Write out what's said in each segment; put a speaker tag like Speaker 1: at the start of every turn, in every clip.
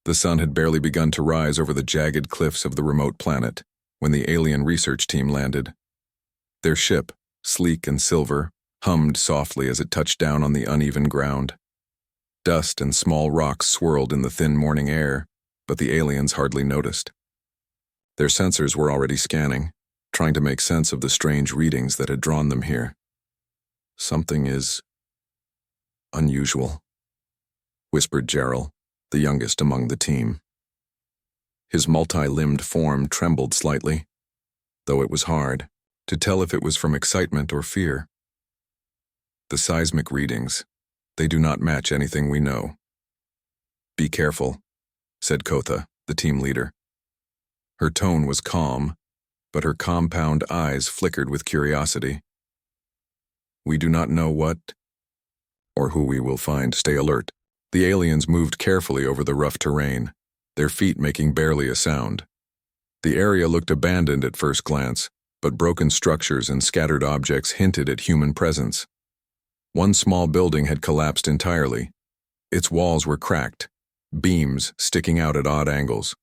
Speaker 1: The sun had barely begun to rise over the jagged cliffs of the remote planet when the alien research team landed. Their ship, sleek and silver, hummed softly as it touched down on the uneven ground. Dust and small rocks swirled in the thin morning air, but the aliens hardly noticed. Their sensors were already scanning, trying to make sense of the strange readings that had drawn them here. "Something is unusual," whispered Gerald, the youngest among the team. His multi-limbed form trembled slightly, though it was hard to tell if it was from excitement or fear. "The seismic readings, they do not match anything we know." "Be careful," said Kotha, the team leader. Her tone was calm, but her compound eyes flickered with curiosity. "We do not know what or who we will find. Stay alert." The aliens moved carefully over the rough terrain, their feet making barely a sound. The area looked abandoned at first glance, but broken structures and scattered objects hinted at human presence. One small building had collapsed entirely. Its walls were cracked, beams sticking out at odd angles.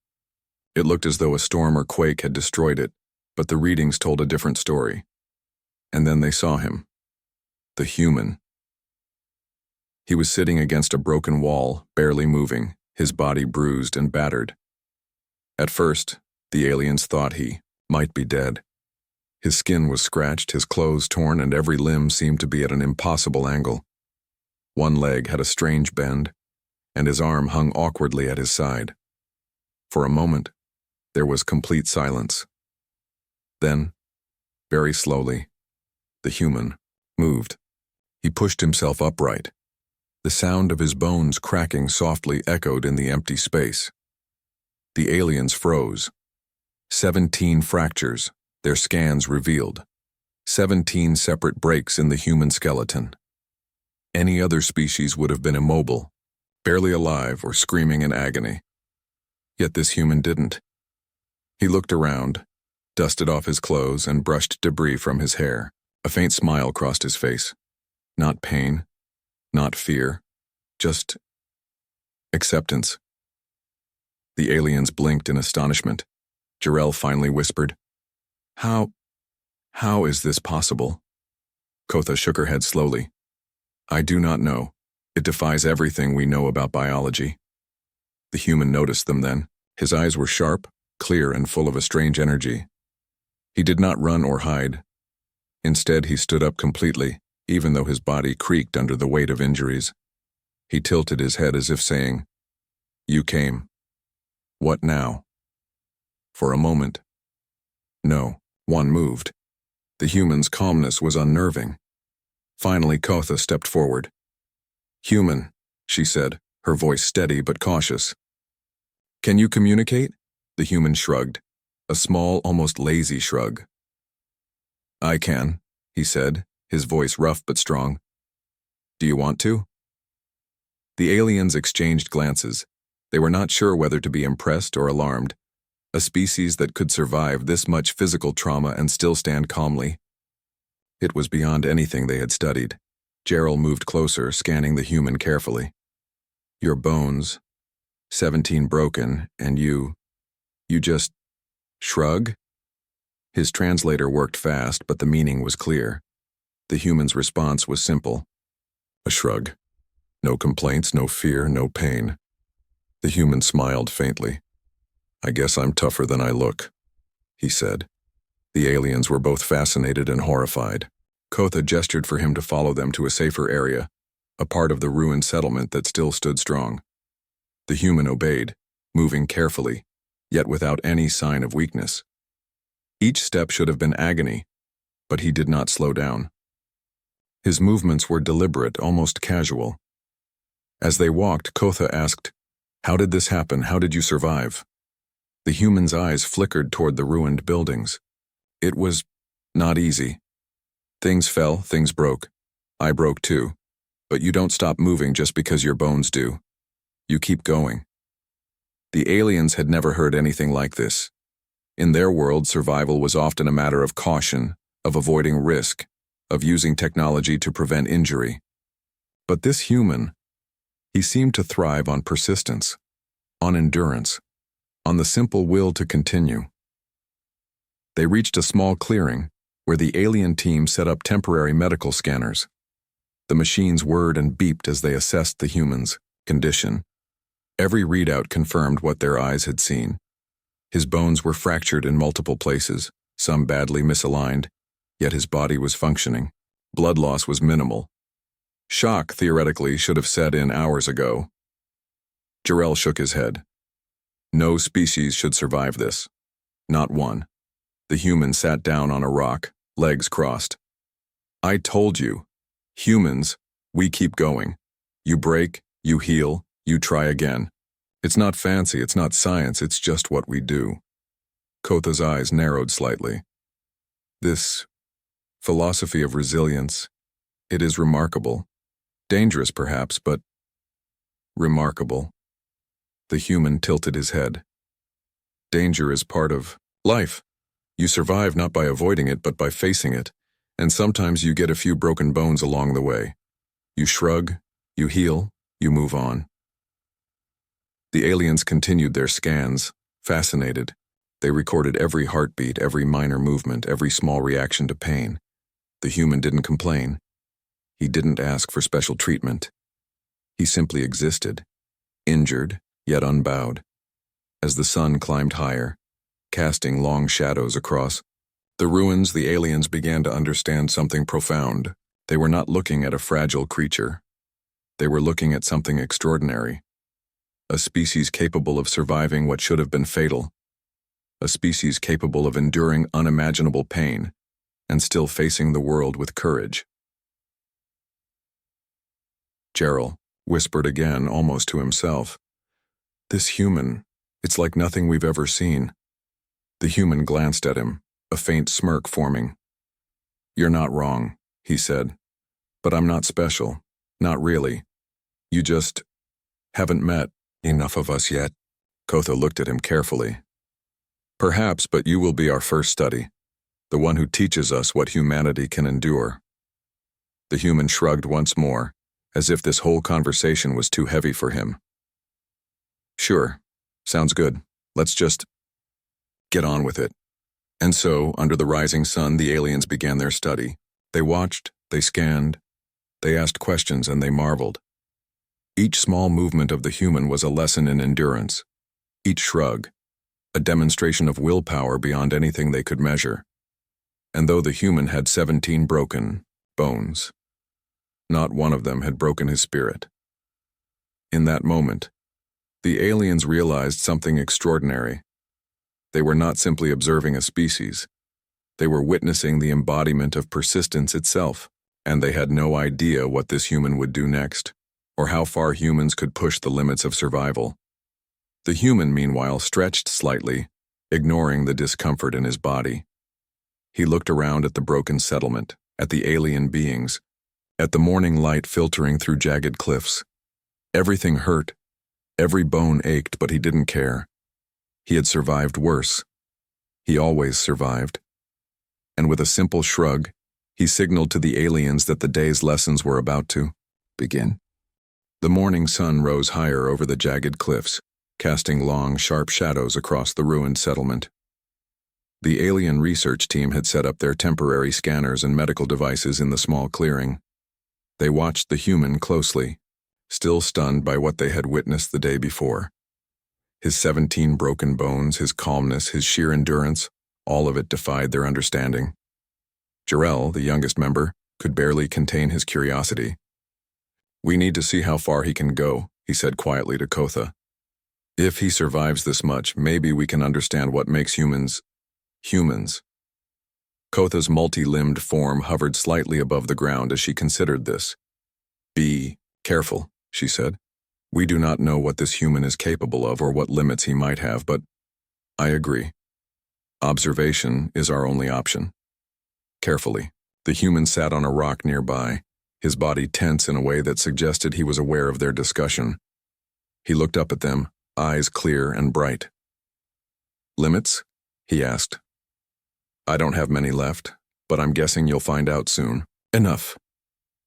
Speaker 1: It looked as though a storm or quake had destroyed it, but the readings told a different story. And then they saw him. The human. He was sitting against a broken wall, barely moving, his body bruised and battered. At first, the aliens thought he might be dead. His skin was scratched, his clothes torn, and every limb seemed to be at an impossible angle. One leg had a strange bend, and his arm hung awkwardly at his side. For a moment, there was complete silence. Then, very slowly, the human moved. He pushed himself upright. The sound of his bones cracking softly echoed in the empty space. The aliens froze. 17 fractures, their scans revealed. 17 separate breaks in the human skeleton. Any other species would have been immobile, barely alive or screaming in agony. Yet this human didn't. He looked around, dusted off his clothes, and brushed debris from his hair. A faint smile crossed his face. Not pain, not fear, just acceptance. The aliens blinked in astonishment. Jarell finally whispered, How is this possible?" Kotha shook her head slowly. "I do not know. It defies everything we know about biology." The human noticed them then. His eyes were sharp, clear, and full of a strange energy. He did not run or hide. Instead, he stood up completely, even though his body creaked under the weight of injuries. He tilted his head as if saying, "You came. What now?" For a moment, no one moved. The human's calmness was unnerving. Finally, Kotha stepped forward. "Human," she said, her voice steady but cautious. "Can you communicate?" The human shrugged, a small, almost lazy shrug. "I can," he said, his voice rough but strong. "Do you want to?" The aliens exchanged glances. They were not sure whether to be impressed or alarmed. A species that could survive this much physical trauma and still stand calmly. It was beyond anything they had studied. Gerald moved closer, scanning the human carefully. "Your bones, 17 broken, and you just shrug?" His translator worked fast, but the meaning was clear. The human's response was simple. A shrug. No complaints, no fear, no pain. The human smiled faintly. "I guess I'm tougher than I look," he said. The aliens were both fascinated and horrified. Kotha gestured for him to follow them to a safer area, a part of the ruined settlement that still stood strong. The human obeyed, moving carefully, yet without any sign of weakness. Each step should have been agony, but he did not slow down. His movements were deliberate, almost casual. As they walked, Kotha asked, "How did this happen? How did you survive?" The human's eyes flickered toward the ruined buildings. "It was not easy. Things fell, things broke. I broke too. But you don't stop moving just because your bones do. You keep going." The aliens had never heard anything like this. In their world, survival was often a matter of caution, of avoiding risk, of using technology to prevent injury. But this human, he seemed to thrive on persistence. on endurance, on the simple will to continue. They reached a small clearing where the alien team set up temporary medical scanners. The machines whirred and beeped as they assessed the human's condition. Every readout confirmed what their eyes had seen. His bones were fractured in multiple places, some badly misaligned, yet his body was functioning. Blood loss was minimal. Shock, theoretically, should have set in hours ago. Jarrell shook his head. No species should survive this. Not one. The human sat down on a rock, legs crossed. I told you. Humans, we keep going. You break, you heal, you try again. It's not fancy, it's not science, it's just what we do. Kotha's eyes narrowed slightly. This philosophy of resilience, it is remarkable. Dangerous, perhaps, but remarkable. The human tilted his head. Danger is part of life. You survive not by avoiding it, but by facing it, and sometimes you get a few broken bones along the way. You shrug, you heal, you move on. The aliens continued their scans, fascinated. They recorded every heartbeat, every minor movement, every small reaction to pain. The human didn't complain. He didn't ask for special treatment. He simply existed, injured, yet unbowed. As the sun climbed higher, casting long shadows across the ruins, the aliens began to understand something profound. They were not looking at a fragile creature. They were looking at something extraordinary. A species capable of surviving what should have been fatal. A species capable of enduring unimaginable pain and still facing the world with courage. Jarrell whispered again, almost to himself. This human, it's like nothing we've ever seen. The human glanced at him, a faint smirk forming. You're not wrong, he said. But I'm not special. Not really. You just haven't met enough of us yet. Kotha looked at him carefully. Perhaps, but you will be our first study. The one who teaches us what humanity can endure. The human shrugged once more, as if this whole conversation was too heavy for him. Sure, sounds good. Let's just get on with it. And so, under the rising sun, the aliens began their study. They watched, they scanned, they asked questions, and they marveled. Each small movement of the human was a lesson in endurance. Each shrug, a demonstration of willpower beyond anything they could measure. And though the human had 17 broken bones, not one of them had broken his spirit. In that moment, the aliens realized something extraordinary. They were not simply observing a species. They were witnessing the embodiment of persistence itself, and they had no idea what this human would do next, or how far humans could push the limits of survival. The human, meanwhile, stretched slightly, ignoring the discomfort in his body. He looked around at the broken settlement, at the alien beings, at the morning light filtering through jagged cliffs. Everything hurt. Every bone ached, but he didn't care. He had survived worse. He always survived. And with a simple shrug, he signaled to the aliens that the day's lessons were about to begin. The morning sun rose higher over the jagged cliffs, casting long, sharp shadows across the ruined settlement. The alien research team had set up their temporary scanners and medical devices in the small clearing. They watched the human closely, still stunned by what they had witnessed the day before. His 17 broken bones, his calmness, his sheer endurance, all of it defied their understanding. Jarrell, the youngest member, could barely contain his curiosity. We need to see how far he can go, he said quietly to Kotha. If he survives this much, maybe we can understand what makes humans humans. Kotha's multi-limbed form hovered slightly above the ground as she considered this. Be careful, she said. We do not know what this human is capable of or what limits he might have, but I agree. Observation is our only option. Carefully, the human sat on a rock nearby, his body tense in a way that suggested he was aware of their discussion. He looked up at them, eyes clear and bright. Limits? He asked. I don't have many left, but I'm guessing you'll find out soon. Enough.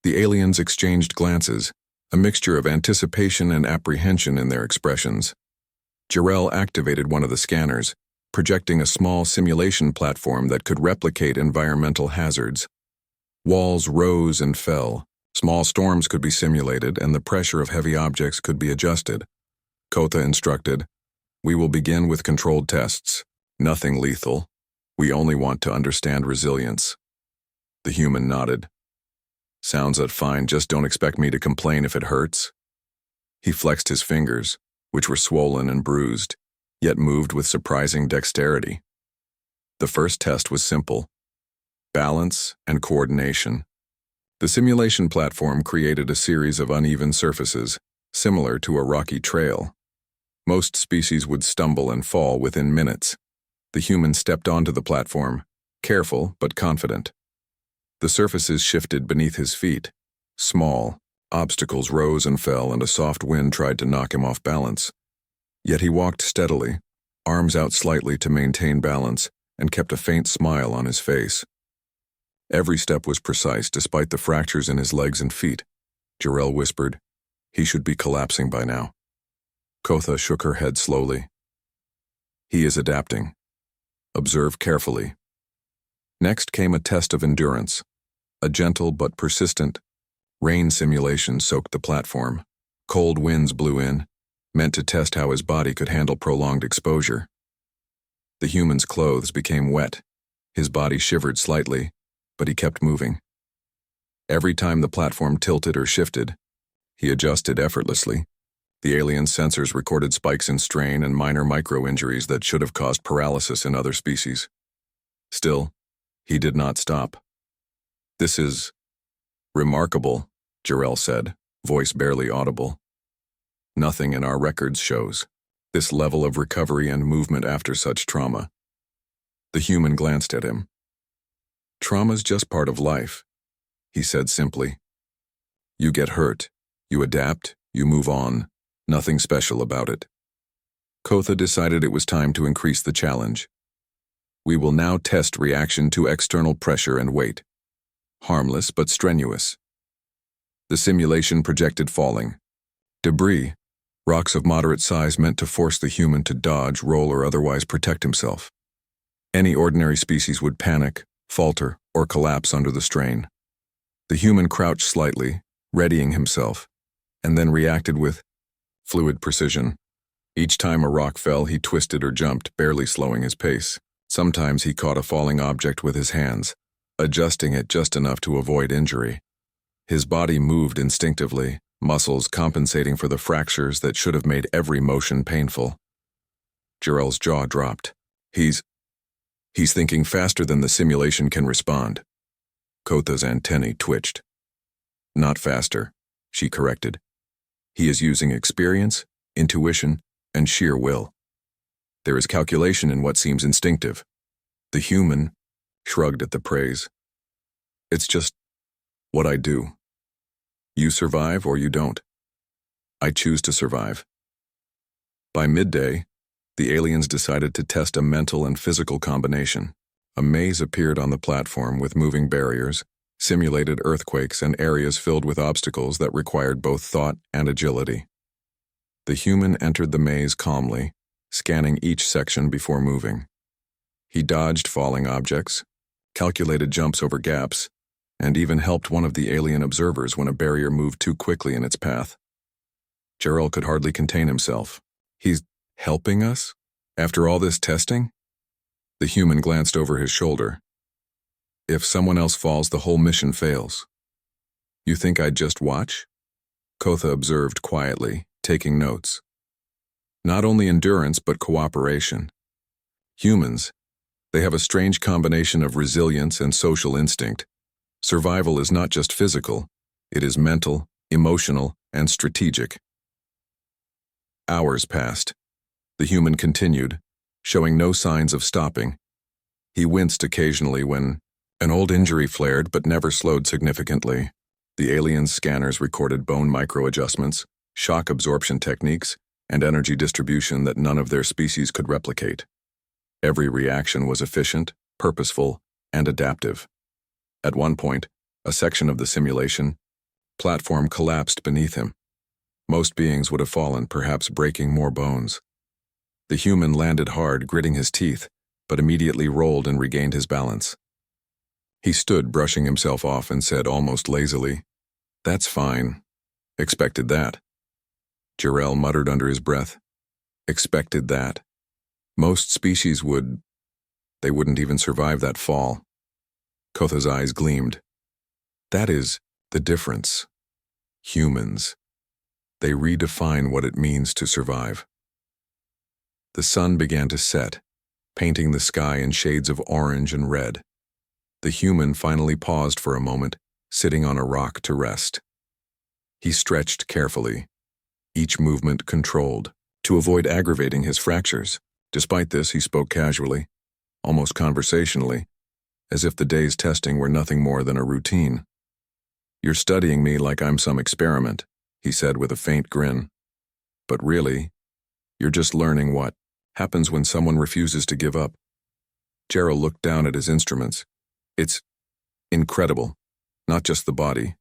Speaker 1: The aliens exchanged glances, a mixture of anticipation and apprehension in their expressions. Jarrell activated one of the scanners, projecting a small simulation platform that could replicate environmental hazards. Walls rose and fell. Small storms could be simulated, and the pressure of heavy objects could be adjusted. Kotha instructed, "We will begin with controlled tests. Nothing lethal. We only want to understand resilience." The human nodded. "Sounds fine, just don't expect me to complain if it hurts." He flexed his fingers, which were swollen and bruised, yet moved with surprising dexterity. The first test was simple: balance and coordination. The simulation platform created a series of uneven surfaces, similar to a rocky trail. Most species would stumble and fall within minutes. The human stepped onto the platform, careful but confident. The surfaces shifted beneath his feet. Small, obstacles rose and fell, and a soft wind tried to knock him off balance. Yet he walked steadily, arms out slightly to maintain balance, and kept a faint smile on his face. Every step was precise despite the fractures in his legs and feet. Jarrell whispered, "He should be collapsing by now." Kotha shook her head slowly. "He is adapting. Observe carefully." Next came a test of endurance. A gentle but persistent rain simulation soaked the platform. Cold winds blew in, meant to test how his body could handle prolonged exposure. The human's clothes became wet. His body shivered slightly, but he kept moving. Every time the platform tilted or shifted, he adjusted effortlessly. The alien's sensors recorded spikes in strain and minor micro-injuries that should have caused paralysis in other species. Still, he did not stop. "This is remarkable," Jarrell said, voice barely audible. "Nothing in our records shows this level of recovery and movement after such trauma." The human glanced at him. "Trauma's just part of life," he said simply. "You get hurt, you adapt, you move on. Nothing special about it." Kotha decided it was time to increase the challenge. "We will now test reaction to external pressure and weight. Harmless but strenuous." The simulation projected falling. Debris, rocks of moderate size meant to force the human to dodge, roll, or otherwise protect himself. Any ordinary species would panic, falter, or collapse under the strain. The human crouched slightly, readying himself, and then reacted with fluid precision. Each time a rock fell, he twisted or jumped, barely slowing his pace. Sometimes he caught a falling object with his hands, adjusting it just enough to avoid injury. His body moved instinctively, muscles compensating for the fractures that should have made every motion painful. Jarrell's jaw dropped. He's thinking faster than the simulation can respond." Kotha's antennae twitched. "Not faster," she corrected. "He is using experience, intuition, and sheer will. There is calculation in what seems instinctive." The human shrugged at the praise. "It's just what I do. You survive or you don't. I choose to survive." By midday, the aliens decided to test a mental and physical combination. A maze appeared on the platform with moving barriers, simulated earthquakes, and areas filled with obstacles that required both thought and agility. The human entered the maze calmly, scanning each section before moving. He dodged falling objects, calculated jumps over gaps, and even helped one of the alien observers when a barrier moved too quickly in its path. Jarrell could hardly contain himself. "He's helping us? After all this testing?" The human glanced over his shoulder. "If someone else falls, the whole mission fails. You think I'd just watch?" Kotha observed quietly, taking notes. Not only endurance, but cooperation. Humans, they have a strange combination of resilience and social instinct. Survival is not just physical, it is mental, emotional, and strategic. Hours passed. The human continued, showing no signs of stopping. He winced occasionally when an old injury flared but never slowed significantly. The alien's scanners recorded bone microadjustments, shock absorption techniques, and energy distribution that none of their species could replicate. Every reaction was efficient, purposeful, and adaptive. At one point, a section of the simulation platform collapsed beneath him. Most beings would have fallen, perhaps breaking more bones. The human landed hard, gritting his teeth, but immediately rolled and regained his balance. He stood, brushing himself off, and said almost lazily, "That's fine. Expected that." Jarrell muttered under his breath, "Expected that. Most species they wouldn't even survive that fall." Kotha's eyes gleamed. "That is the difference. Humans. They redefine what it means to survive." The sun began to set, painting the sky in shades of orange and red. The human finally paused for a moment, sitting on a rock to rest. He stretched carefully, each movement controlled, to avoid aggravating his fractures. Despite this, he spoke casually, almost conversationally, as if the day's testing were nothing more than a routine. "You're studying me like I'm some experiment," he said with a faint grin. "But really, you're just learning what happens when someone refuses to give up." Gerald looked down at his instruments. "It's incredible. Not just the body,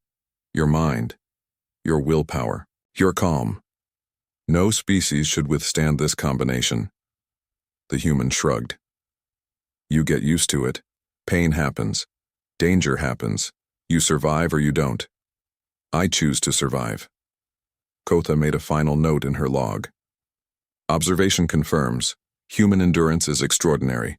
Speaker 1: your mind, your willpower, your calm. No species should withstand this combination." The human shrugged. "You get used to it. Pain happens. Danger happens. You survive or you don't. I choose to survive." Kotha made a final note in her log. "Observation confirms. Human endurance is extraordinary.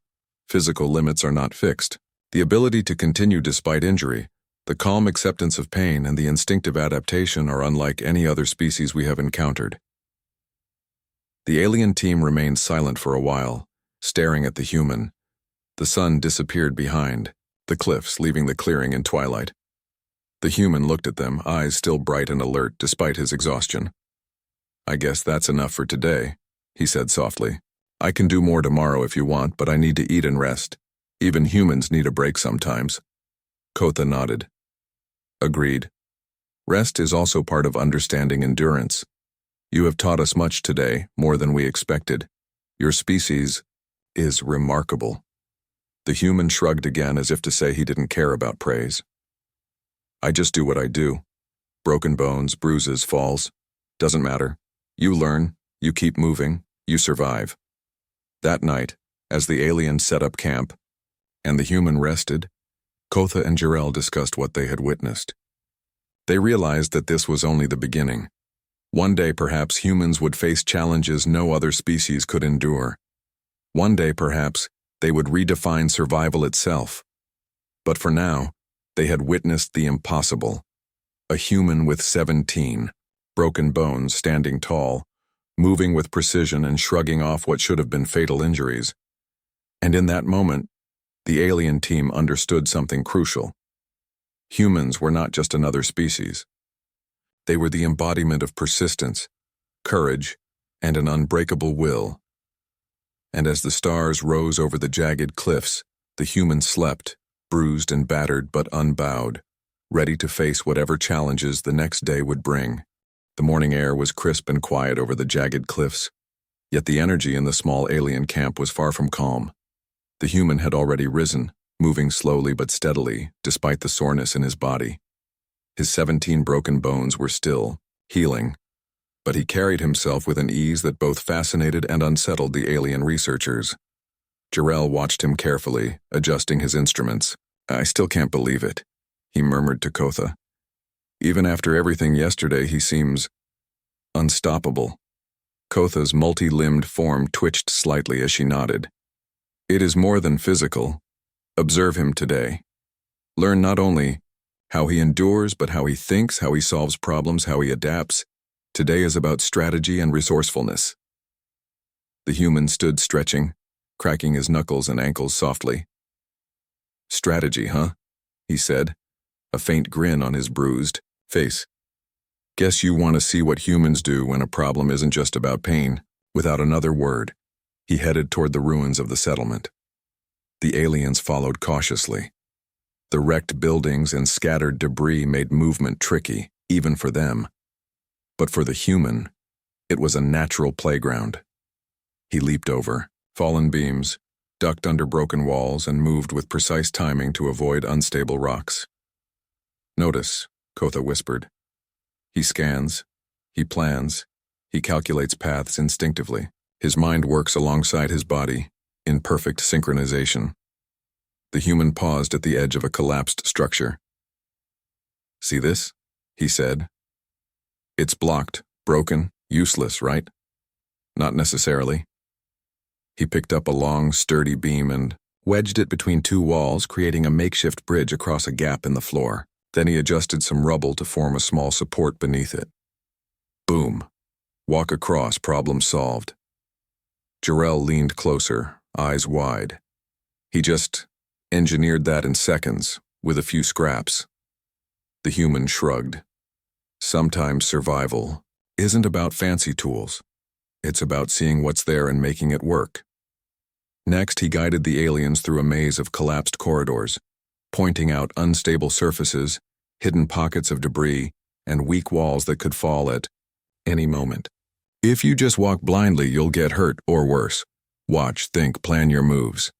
Speaker 1: Physical limits are not fixed. The ability to continue despite injury, the calm acceptance of pain, and the instinctive adaptation are unlike any other species we have encountered." The alien team remained silent for a while, staring at the human. The sun disappeared behind the cliffs, leaving the clearing in twilight. The human looked at them, eyes still bright and alert despite his exhaustion. "I guess that's enough for today," he said softly. "I can do more tomorrow if you want, but I need to eat and rest. Even humans need a break sometimes." Kotha nodded. "Agreed. Rest is also part of understanding endurance. You have taught us much today, more than we expected. Your species is remarkable." The human shrugged again as if to say he didn't care about praise. "I just do what I do. Broken bones, bruises, falls. Doesn't matter. You learn, you keep moving, you survive." That night, as the aliens set up camp, and the human rested, Kotha and Jarrell discussed what they had witnessed. They realized that this was only the beginning. One day, perhaps, humans would face challenges no other species could endure. One day, perhaps, they would redefine survival itself. But for now, they had witnessed the impossible. A human with 17 broken bones standing tall, moving with precision and shrugging off what should have been fatal injuries. And in that moment, the alien team understood something crucial. Humans were not just another species. They were the embodiment of persistence, courage, and an unbreakable will. And as the stars rose over the jagged cliffs, the human slept, bruised and battered but unbowed, ready to face whatever challenges the next day would bring. The morning air was crisp and quiet over the jagged cliffs, yet the energy in the small alien camp was far from calm. The human had already risen, moving slowly but steadily, despite the soreness in his body. His 17 broken bones were still healing, but he carried himself with an ease that both fascinated and unsettled the alien researchers. Jarrell watched him carefully, adjusting his instruments. "I still can't believe it," he murmured to Kotha. "Even after everything yesterday, he seems unstoppable." Kotha's multi-limbed form twitched slightly as she nodded. "It is more than physical. Observe him today. Learn not only how he endures, but how he thinks, how he solves problems, how he adapts. Today is about strategy and resourcefulness." The human stood stretching, cracking his knuckles and ankles softly. "Strategy, huh?" he said, a faint grin on his bruised face. "Guess you want to see what humans do when a problem isn't just about pain." Without another word, he headed toward the ruins of the settlement. The aliens followed cautiously. The wrecked buildings and scattered debris made movement tricky, even for them. But for the human, it was a natural playground. He leaped over fallen beams, ducked under broken walls, and moved with precise timing to avoid unstable rocks. "Notice," Kotha whispered. "He scans, he plans, he calculates paths instinctively. His mind works alongside his body, in perfect synchronization. The human paused at the edge of a collapsed structure. "See this?" he said. "It's blocked, broken, useless, right?" "Not necessarily." He picked up a long, sturdy beam and wedged it between two walls, creating a makeshift bridge across a gap in the floor. Then he adjusted some rubble to form a small support beneath it. Boom. Walk across, problem solved. Jarrell leaned closer, eyes wide. He just engineered that in seconds, with a few scraps. The human shrugged. Sometimes survival isn't about fancy tools. It's about seeing what's there and making it work. Next, he guided the aliens through a maze of collapsed corridors, pointing out unstable surfaces, hidden pockets of debris, and weak walls that could fall at any moment. "If you just walk blindly, you'll get hurt, or worse. Watch, think, plan your moves."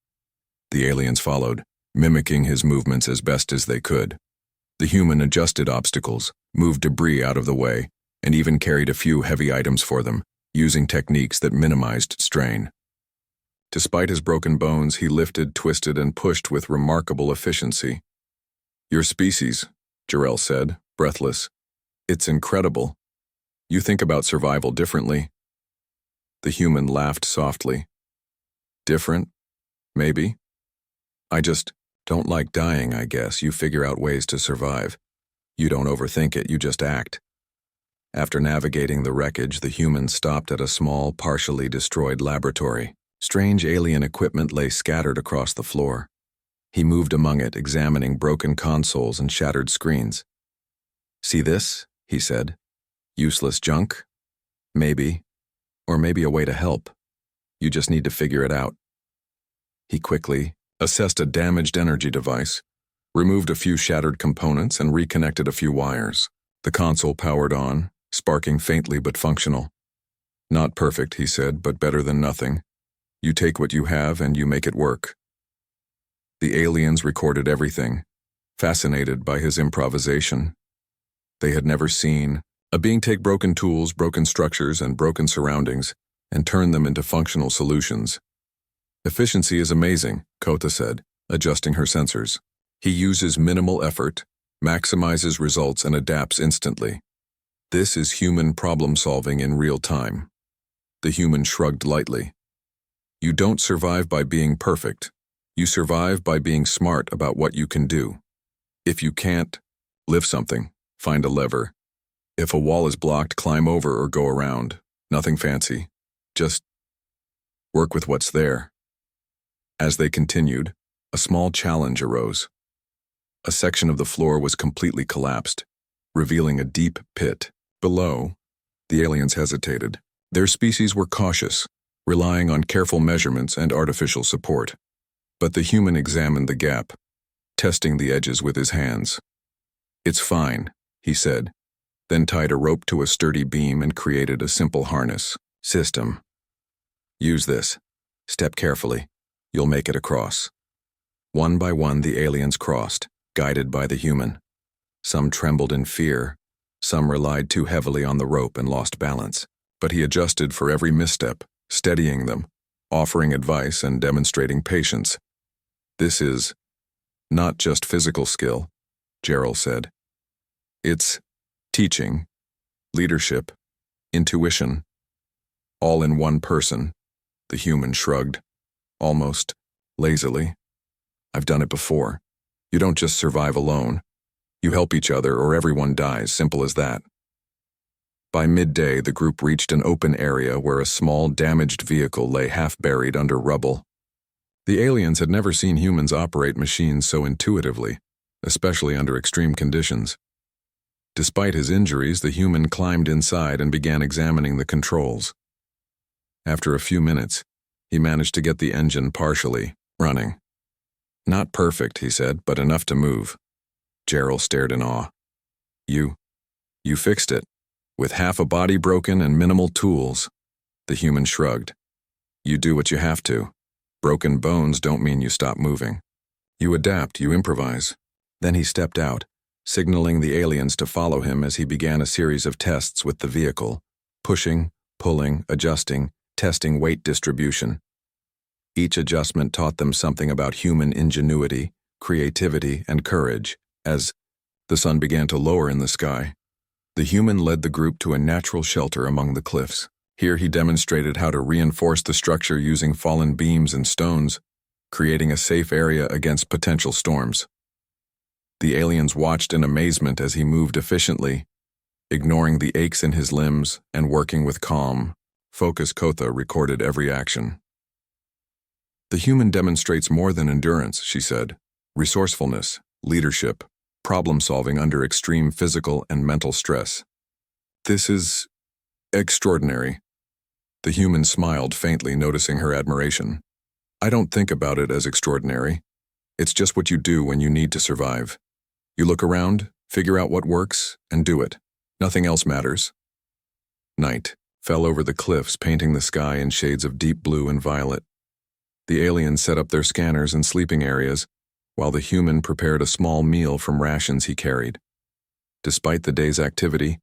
Speaker 1: The aliens followed, mimicking his movements as best as they could. The human adjusted obstacles, moved debris out of the way, and even carried a few heavy items for them, using techniques that minimized strain. Despite his broken bones, he lifted, twisted, and pushed with remarkable efficiency. "Your species," Jarrell said, breathless. "It's incredible. You think about survival differently." The human laughed softly. "Different? Maybe. I just don't like dying, I guess. You figure out ways to survive. You don't overthink it, you just act." After navigating the wreckage, the human stopped at a small, partially destroyed laboratory. Strange alien equipment lay scattered across the floor. He moved among it, examining broken consoles and shattered screens. "See this?" he said. "Useless junk? Maybe. Or maybe a way to help. You just need to figure it out." He quickly assessed a damaged energy device, removed a few shattered components, and reconnected a few wires. The console powered on, sparking faintly but functional. "Not perfect," he said, "but better than nothing. You take what you have and you make it work." The aliens recorded everything, fascinated by his improvisation. They had never seen a being take broken tools, broken structures, and broken surroundings and turn them into functional solutions. "Efficiency is amazing," Kota said, adjusting her sensors. "He uses minimal effort, maximizes results, and adapts instantly. This is human problem-solving in real time." The human shrugged lightly. "You don't survive by being perfect. You survive by being smart about what you can do. If you can't, lift something, find a lever. If a wall is blocked, climb over or go around. Nothing fancy. Just work with what's there." As they continued, a small challenge arose. A section of the floor was completely collapsed, revealing a deep pit. Below, the aliens hesitated. Their species were cautious, relying on careful measurements and artificial support. But the human examined the gap, testing the edges with his hands. "It's fine," he said, then tied a rope to a sturdy beam and created a simple harness system. "Use this. Step carefully. You'll make it across." One by one, the aliens crossed, guided by the human. Some trembled in fear, some relied too heavily on the rope and lost balance. But he adjusted for every misstep, steadying them, offering advice and demonstrating patience. "This is not just physical skill," Jarrell said. "It's teaching, leadership, intuition, all in one person." The human shrugged, almost lazily. "I've done it before. You don't just survive alone. You help each other or everyone dies, simple as that." By midday, the group reached an open area where a small, damaged vehicle lay half-buried under rubble. The aliens had never seen humans operate machines so intuitively, especially under extreme conditions. Despite his injuries, the human climbed inside and began examining the controls. After a few minutes, he managed to get the engine partially running. "Not perfect," he said, "but enough to move." Jarrell stared in awe. You fixed it. With half a body broken and minimal tools." The human shrugged. "You do what you have to. Broken bones don't mean you stop moving. You adapt, you improvise." Then he stepped out, signaling the aliens to follow him as he began a series of tests with the vehicle, pushing, pulling, adjusting, testing weight distribution. Each adjustment taught them something about human ingenuity, creativity, and courage. As the sun began to lower in the sky, the human led the group to a natural shelter among the cliffs. Here he demonstrated how to reinforce the structure using fallen beams and stones, creating a safe area against potential storms. The aliens watched in amazement as he moved efficiently, ignoring the aches in his limbs and working with calm, focused. Kotha recorded every action. "The human demonstrates more than endurance," she said. "Resourcefulness, leadership, problem-solving under extreme physical and mental stress. This is extraordinary." The human smiled faintly, noticing her admiration. "I don't think about it as extraordinary. It's just what you do when you need to survive. You look around, figure out what works, and do it. Nothing else matters." Night fell over the cliffs, painting the sky in shades of deep blue and violet. The aliens set up their scanners and sleeping areas, while the human prepared a small meal from rations he carried. Despite the day's activity,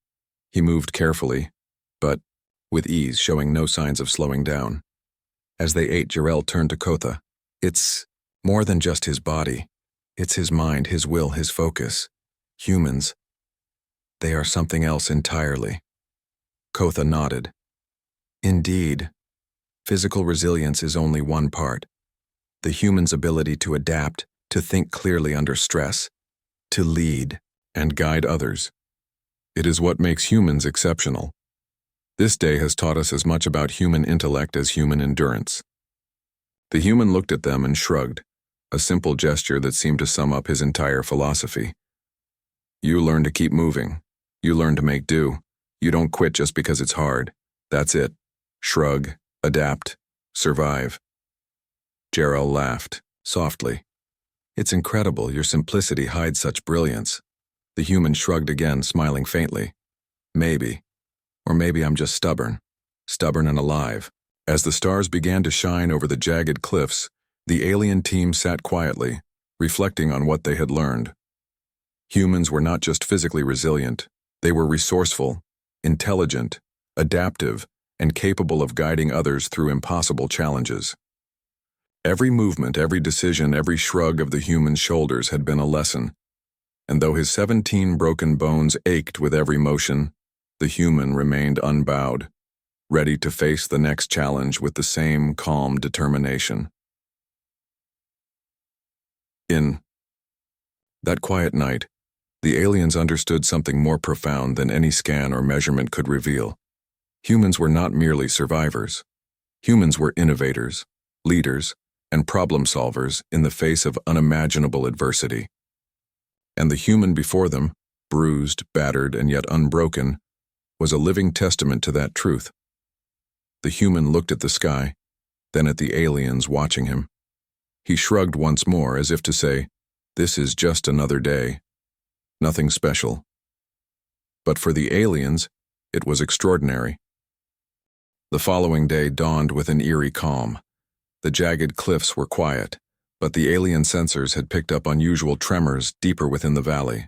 Speaker 1: he moved carefully, but with ease, showing no signs of slowing down. As they ate, Jarrell turned to Kotha. "It's more than just his body. It's his mind, his will, his focus. Humans, they are something else entirely." Kotha nodded. "Indeed, physical resilience is only one part. The human's ability to adapt, to think clearly under stress, to lead and guide others. It is what makes humans exceptional. This day has taught us as much about human intellect as human endurance." The human looked at them and shrugged, a simple gesture that seemed to sum up his entire philosophy. "You learn to keep moving. You learn to make do. You don't quit just because it's hard. That's it. Shrug, adapt, survive." Jarrell laughed, softly. "It's incredible your simplicity hides such brilliance." The human shrugged again, smiling faintly. "Maybe. Or maybe I'm just stubborn and alive." As the stars began to shine over the jagged cliffs, the alien team sat quietly, reflecting on what they had learned. Humans were not just physically resilient, they were resourceful, intelligent, adaptive, and capable of guiding others through impossible challenges. Every movement, every decision, every shrug of the human's shoulders had been a lesson, and though his 17 broken bones ached with every motion, the human remained unbowed, ready to face the next challenge with the same calm determination. In that quiet night, the aliens understood something more profound than any scan or measurement could reveal. Humans were not merely survivors. Humans were innovators, leaders, and problem solvers in the face of unimaginable adversity. And the human before them, bruised, battered, and yet unbroken, was a living testament to that truth. The human looked at the sky, then at the aliens watching him. He shrugged once more as if to say, "This is just another day. Nothing special." But for the aliens, it was extraordinary. The following day dawned with an eerie calm. The jagged cliffs were quiet, but the alien sensors had picked up unusual tremors deeper within the valley.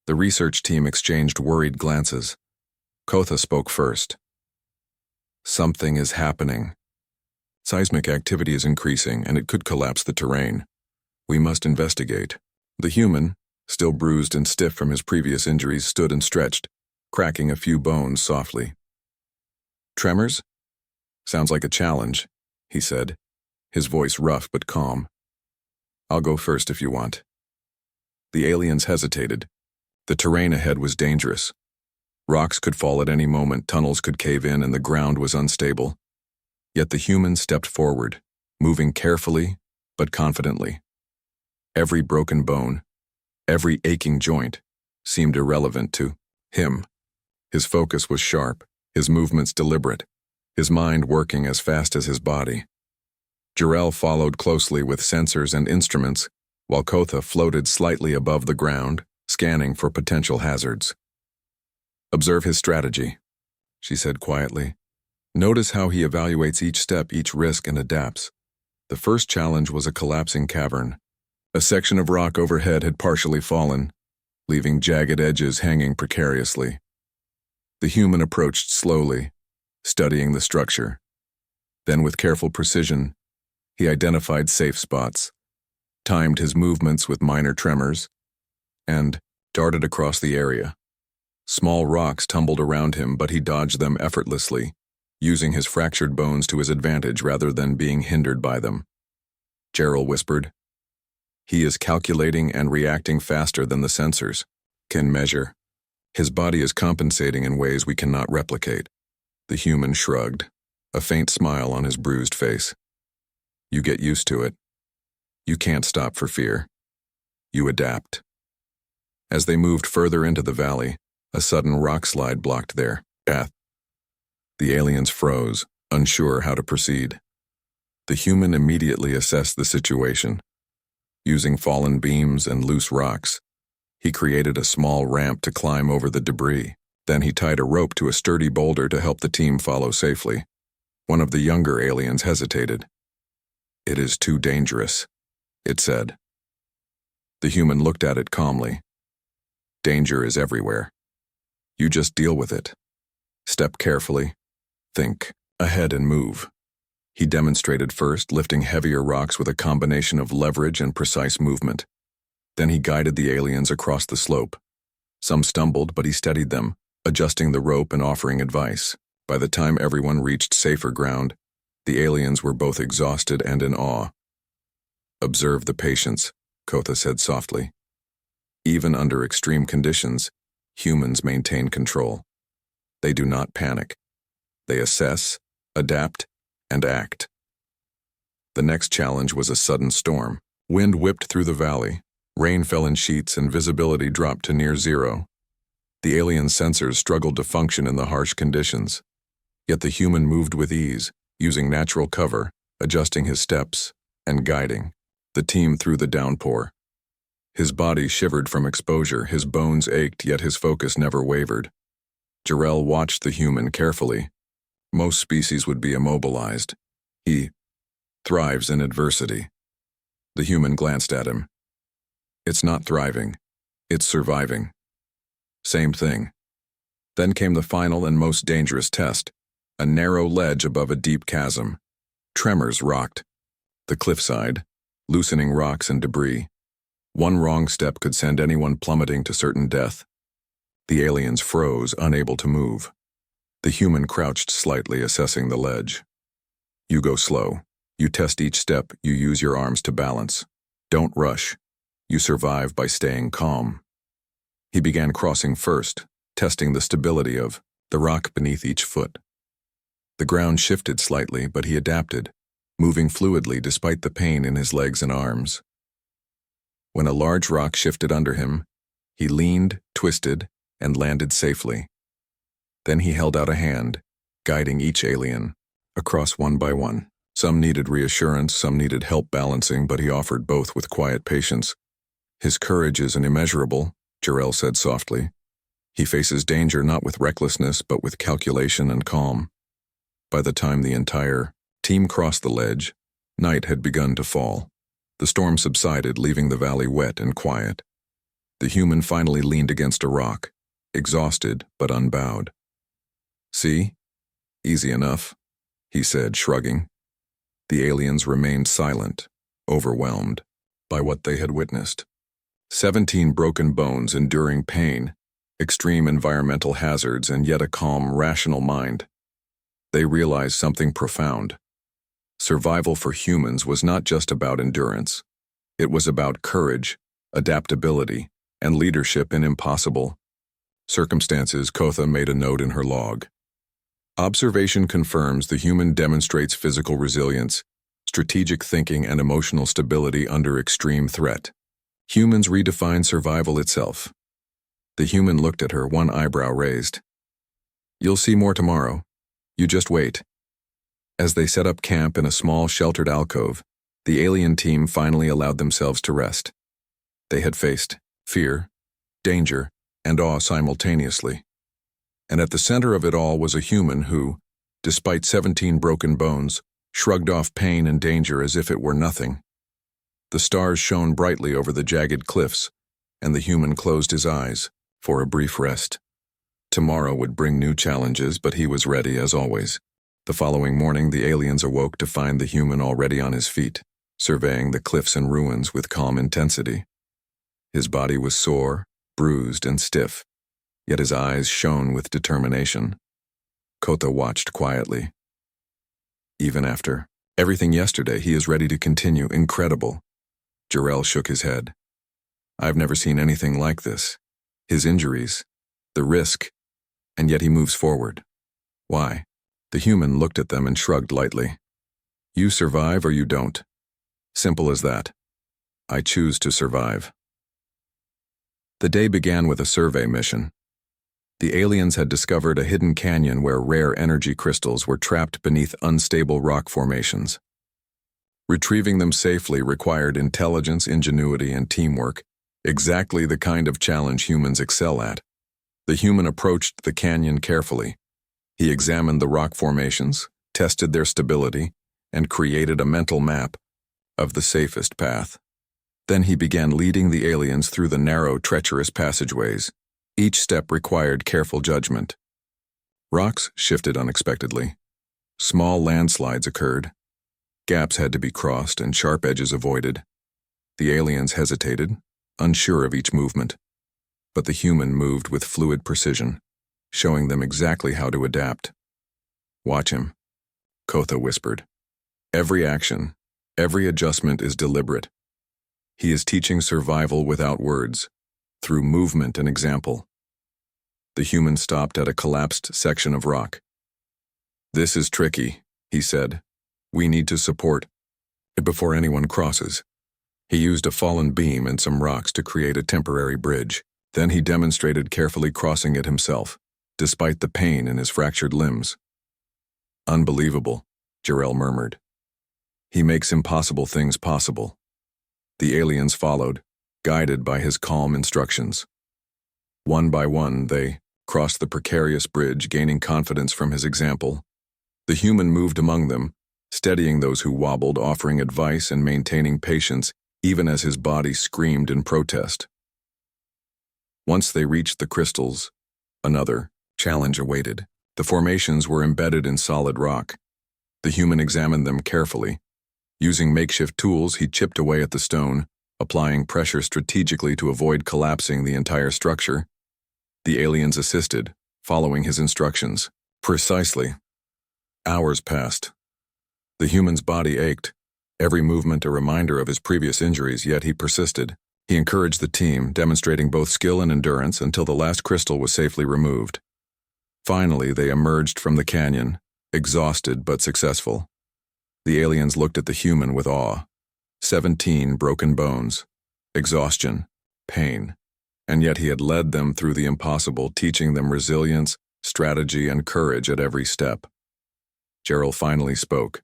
Speaker 1: The research team exchanged worried glances. Kotha spoke first. "Something is happening. Seismic activity is increasing, and it could collapse the terrain. We must investigate." The human, still bruised and stiff from his previous injuries, stood and stretched, cracking a few bones softly. "Tremors? Sounds like a challenge," he said, his voice rough but calm. "I'll go first if you want." The aliens hesitated. The terrain ahead was dangerous. Rocks could fall at any moment, tunnels could cave in, and the ground was unstable. Yet the human stepped forward, moving carefully but confidently. Every broken bone, every aching joint, seemed irrelevant to him. His focus was sharp, his movements deliberate, his mind working as fast as his body. Jarrell followed closely with sensors and instruments, while Kotha floated slightly above the ground, scanning for potential hazards. "Observe his strategy," she said quietly. "Notice how he evaluates each step, each risk, and adapts." The first challenge was a collapsing cavern. A section of rock overhead had partially fallen, leaving jagged edges hanging precariously. The human approached slowly, studying the structure. Then with careful precision, he identified safe spots, timed his movements with minor tremors, and darted across the area. Small rocks tumbled around him, but he dodged them effortlessly, using his fractured bones to his advantage rather than being hindered by them. Gerald whispered, "He is calculating and reacting faster than the sensors can measure. His body is compensating in ways we cannot replicate." The human shrugged, a faint smile on his bruised face. "You get used to it. You can't stop for fear. You adapt." As they moved further into the valley, a sudden rock slide blocked their path. The aliens froze, unsure how to proceed. The human immediately assessed the situation. Using fallen beams and loose rocks, he created a small ramp to climb over the debris. Then he tied a rope to a sturdy boulder to help the team follow safely. One of the younger aliens hesitated. "It is too dangerous," it said. The human looked at it calmly. "Danger is everywhere. You just deal with it. Step carefully. Think ahead and move." He demonstrated first, lifting heavier rocks with a combination of leverage and precise movement. Then he guided the aliens across the slope. Some stumbled, but he steadied them, adjusting the rope and offering advice. By the time everyone reached safer ground, the aliens were both exhausted and in awe. "Observe the patience," Kotha said softly. "Even under extreme conditions, humans maintain control. They do not panic. They assess, adapt, and act." The next challenge was a sudden storm. Wind whipped through the valley. Rain fell in sheets and visibility dropped to near zero. The alien sensors struggled to function in the harsh conditions. Yet the human moved with ease, using natural cover, adjusting his steps, and guiding the team through the downpour. His body shivered from exposure, his bones ached, yet his focus never wavered. Jarrell watched the human carefully. Most species would be immobilized. He thrives in adversity. The human glanced at him. "It's not thriving, it's surviving." Same thing. Then came the final and most dangerous test, a narrow ledge above a deep chasm. Tremors rocked the cliffside, loosening rocks and debris. One wrong step could send anyone plummeting to certain death. The aliens froze, unable to move. The human crouched slightly, assessing the ledge. "You go slow. You test each step, you use your arms to balance. Don't rush. You survive by staying calm." He began crossing first, testing the stability of the rock beneath each foot. The ground shifted slightly, but he adapted, moving fluidly despite the pain in his legs and arms. When a large rock shifted under him, he leaned, twisted, and landed safely. Then he held out a hand, guiding each alien, across one by one. Some needed reassurance, some needed help balancing, but he offered both with quiet patience. "His courage is immeasurable," Jarrell said softly. "He faces danger not with recklessness, but with calculation and calm." By the time the entire team crossed the ledge, night had begun to fall. The storm subsided, leaving the valley wet and quiet. The human finally leaned against a rock, exhausted but unbowed. "See? Easy enough," he said, shrugging. The aliens remained silent, overwhelmed by what they had witnessed. 17 broken bones, enduring pain, extreme environmental hazards, and yet a calm, rational mind. They realized something profound. Survival for humans was not just about endurance. It was about courage, adaptability, and leadership in impossible circumstances. Kotha made a note in her log. Observation confirms the human demonstrates physical resilience, strategic thinking, and emotional stability under extreme threat. Humans redefine survival itself. The human looked at her, one eyebrow raised. "You'll see more tomorrow. You just wait." As they set up camp in a small sheltered alcove, the alien team finally allowed themselves to rest. They had faced fear, danger, and awe simultaneously. And at the center of it all was a human who, despite 17 broken bones, shrugged off pain and danger as if it were nothing. The stars shone brightly over the jagged cliffs, and the human closed his eyes for a brief rest. Tomorrow would bring new challenges, but he was ready as always. The following morning, the aliens awoke to find the human already on his feet, surveying the cliffs and ruins with calm intensity. His body was sore, bruised, and stiff, yet his eyes shone with determination. Kotha watched quietly. Even after everything yesterday, he is ready to continue. Incredible. Jarrell shook his head. I've never seen anything like this. His injuries, the risk, and yet he moves forward. Why? The human looked at them and shrugged lightly. You survive or you don't. Simple as that. I choose to survive. The day began with a survey mission. The aliens had discovered a hidden canyon where rare energy crystals were trapped beneath unstable rock formations. Retrieving them safely required intelligence, ingenuity, and teamwork, exactly the kind of challenge humans excel at. The human approached the canyon carefully. He examined the rock formations, tested their stability, and created a mental map of the safest path. Then he began leading the aliens through the narrow, treacherous passageways. Each step required careful judgment. Rocks shifted unexpectedly. Small landslides occurred. Gaps had to be crossed and sharp edges avoided. The aliens hesitated, unsure of each movement. But the human moved with fluid precision, showing them exactly how to adapt. Watch him, Kotha whispered. Every action, every adjustment is deliberate. He is teaching survival without words, through movement and example. The human stopped at a collapsed section of rock. This is tricky, he said. We need to support it before anyone crosses. He used a fallen beam and some rocks to create a temporary bridge. Then he demonstrated carefully crossing it himself, despite the pain in his fractured limbs. Unbelievable, Jarrell murmured. He makes impossible things possible. The aliens followed, guided by his calm instructions. One by one, they crossed the precarious bridge, gaining confidence from his example. The human moved among them, steadying those who wobbled, offering advice and maintaining patience, even as his body screamed in protest. Once they reached the crystals, another challenge awaited. The formations were embedded in solid rock. The human examined them carefully. Using makeshift tools, he chipped away at the stone, applying pressure strategically to avoid collapsing the entire structure. The aliens assisted, following his instructions. Precisely. Hours passed. The human's body ached, every movement a reminder of his previous injuries, yet he persisted. He encouraged the team, demonstrating both skill and endurance until the last crystal was safely removed. Finally, they emerged from the canyon, exhausted but successful. The aliens looked at the human with awe. 17 broken bones, exhaustion, pain, and yet he had led them through the impossible, teaching them resilience, strategy, and courage at every step. Jarrell finally spoke.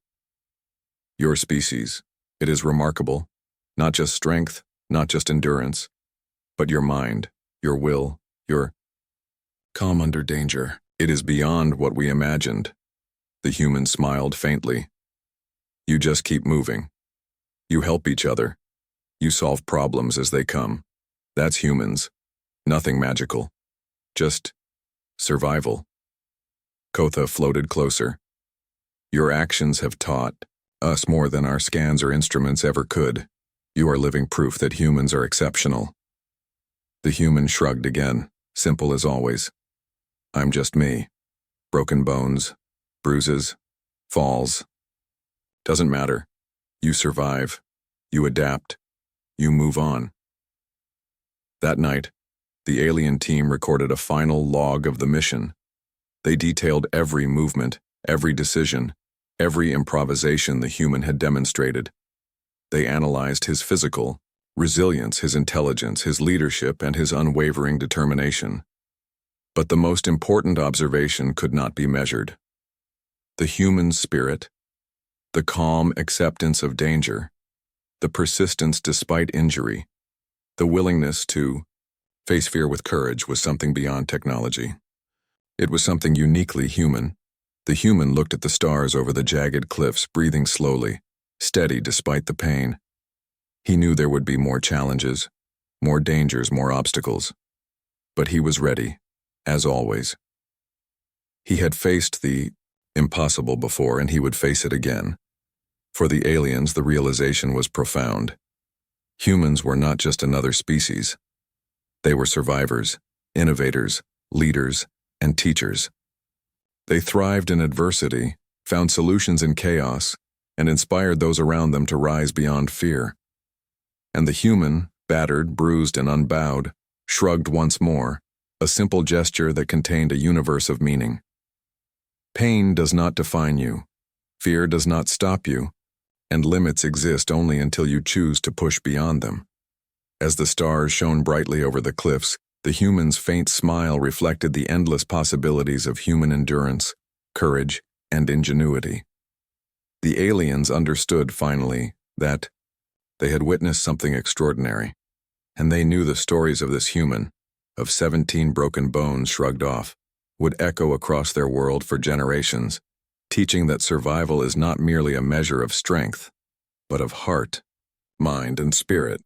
Speaker 1: Your species, it is remarkable, not just strength, not just endurance, but your mind, your will, your calm under danger. It is beyond what we imagined. The human smiled faintly. You just keep moving. You help each other. You solve problems as they come. That's humans. Nothing magical. Just survival. Kotha floated closer. Your actions have taught us more than our scans or instruments ever could. You are living proof that humans are exceptional. The human shrugged again, simple as always. I'm just me. Broken bones, bruises, falls. Doesn't matter. You survive. You adapt. You move on. That night, the alien team recorded a final log of the mission. They detailed every movement, every decision, every improvisation the human had demonstrated. They analyzed his physical resilience, his intelligence, his leadership, and his unwavering determination. But the most important observation could not be measured. The human spirit, the calm acceptance of danger, the persistence despite injury, the willingness to face fear with courage was something beyond technology. It was something uniquely human. The human looked at the stars over the jagged cliffs, breathing slowly, steady despite the pain. He knew there would be more challenges, more dangers, more obstacles. But he was ready, as always. He had faced the Impossible before, and he would face it again. For the aliens, the realization was profound. Humans were not just another species. They were survivors, innovators, leaders, and teachers. They thrived in adversity, found solutions in chaos, and inspired those around them to rise beyond fear. And the human, battered, bruised, and unbowed, shrugged once more, a simple gesture that contained a universe of meaning. Pain does not define you, fear does not stop you, and limits exist only until you choose to push beyond them. As the stars shone brightly over the cliffs, the human's faint smile reflected the endless possibilities of human endurance, courage, and ingenuity. The aliens understood finally that they had witnessed something extraordinary, and they knew the stories of this human, of 17 broken bones shrugged off, would echo across their world for generations, teaching that survival is not merely a measure of strength, but of heart, mind, and spirit.